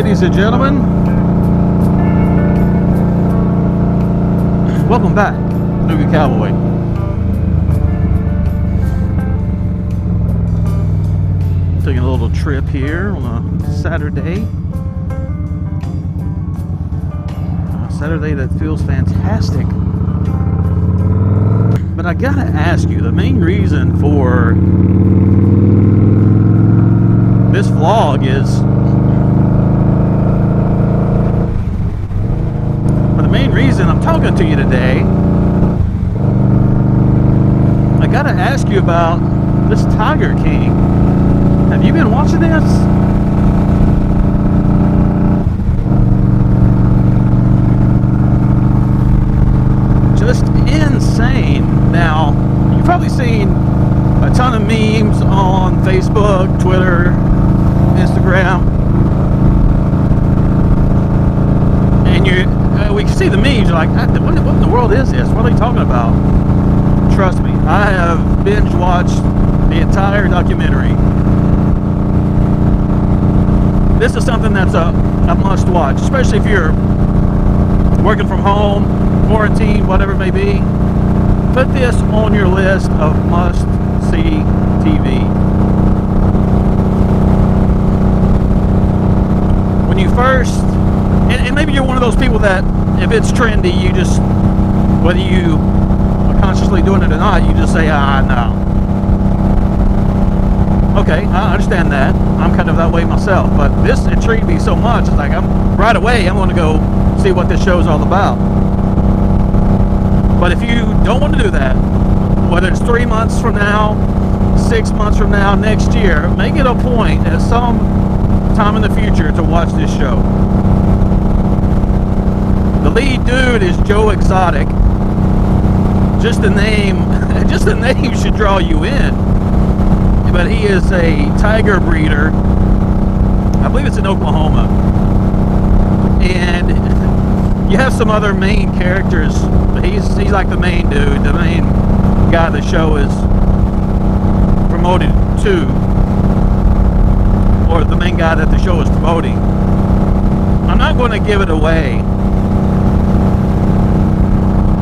ladies and gentlemen. Welcome back, Nooga Cowboy. Taking a little trip here on a Saturday. A Saturday that feels fantastic. But I gotta ask you, the main reason for this vlog is, the main reason I'm talking to you today, I gotta ask you about this Tiger King. Have you been watching this? Just insane. Now, you've probably seen a ton of memes on Facebook, Twitter, Instagram, and we can see the memes. You're like, what in the world is this? What are they talking about? Trust me, I have binge watched the entire documentary. This is something that's a must watch, especially if you're working from home, quarantine, whatever it may be. Put this on your list of must-see TV. When you first, and maybe you're one of those people that if it's trendy, you just, whether you are consciously doing it or not, you just say, no. Okay, I understand that. I'm kind of that way myself, but this intrigued me so much. It's like, right away, I'm going to go see what this show's all about. But if you don't want to do that, whether it's 3 months from now, 6 months from now, next year, make it a point at some time in the future to watch this show. The lead dude is Joe Exotic. Just the name should draw you in. But he is a tiger breeder. I believe it's in Oklahoma. And you have some other main characters. He's like the main dude, the main guy the show is promoted to, or the main guy that the show is promoting. I'm not going to give it away,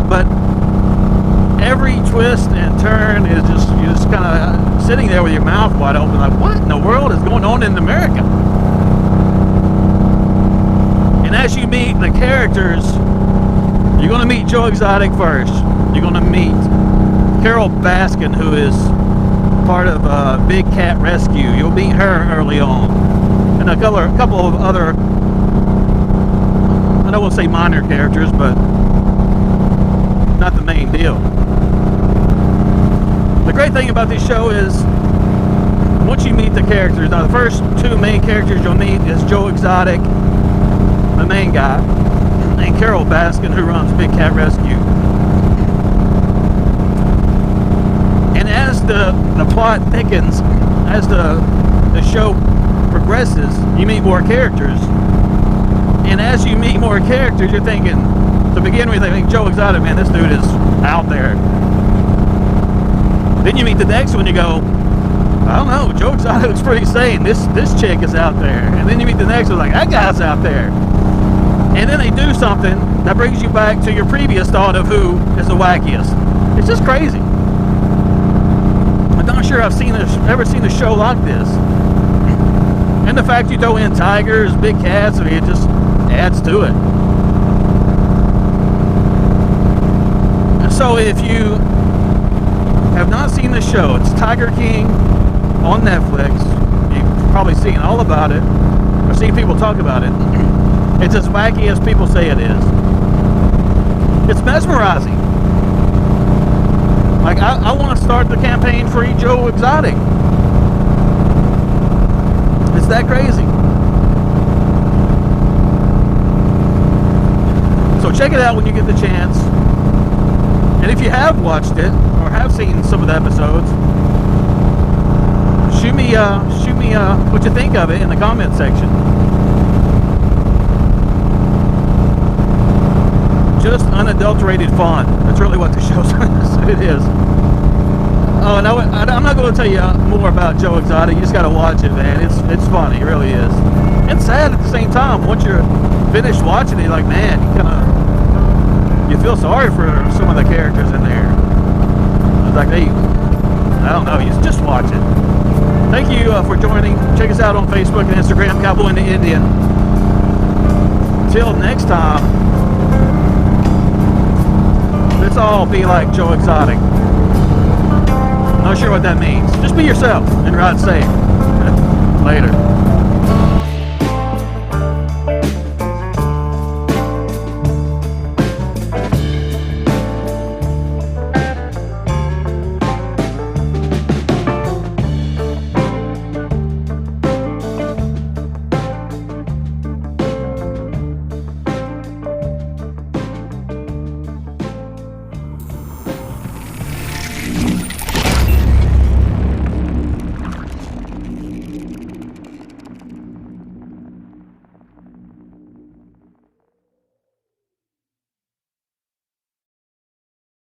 but every twist and turn is you're just kind of sitting there with your mouth wide open, like, what in the world is going on in America? And as you meet the characters, you're going to meet Joe Exotic first. You're going to meet Carol Baskin, who is part of Big Cat Rescue. You'll meet her early on. And a couple of other, I don't want to say minor characters, but not the main deal. The great thing about this show is, once you meet the characters, now the first two main characters you'll meet is Joe Exotic, the main guy, and Carol Baskin, who runs Big Cat Rescue. And as the plot thickens, as the show progresses, you meet more characters. And as you meet more characters, you're thinking, to begin with, I think Joe Exotic, man, this dude is out there. Then you meet the next one, you go, I don't know, Joe Exotic looks pretty sane. This chick is out there. And then you meet the next one, like, that guy's out there. And then they do something that brings you back to your previous thought of who is the wackiest. It's just crazy. I'm not sure I've ever seen a show like this. And the fact you throw in tigers, big cats, I mean, it just adds to it. And so if you have not seen the show, it's Tiger King on Netflix. You've probably seen all about it, or seen people talk about it. It's as wacky as people say it is. It's mesmerizing. Like, I want to start the campaign Free Joe Exotic. It's that crazy. So check it out when you get the chance. And if you have watched it, or have seen some of the episodes, shoot me what you think of it in the comment section. Just unadulterated fun. That's really what the show's it is. Oh, and I'm not going to tell you more about Joe Exotic. You just got to watch it, man. It's funny. It really is. and sad at the same time. Once you're finished watching it, you're like, man, you feel sorry for some of the characters in there. It's like, hey, I don't know, you just watch it. Thank you for joining. Check us out on Facebook and Instagram, Cowboy and the Indian. Till next time, let's all be like Joe Exotic. Not sure what that means. Just be yourself and ride safe. Later.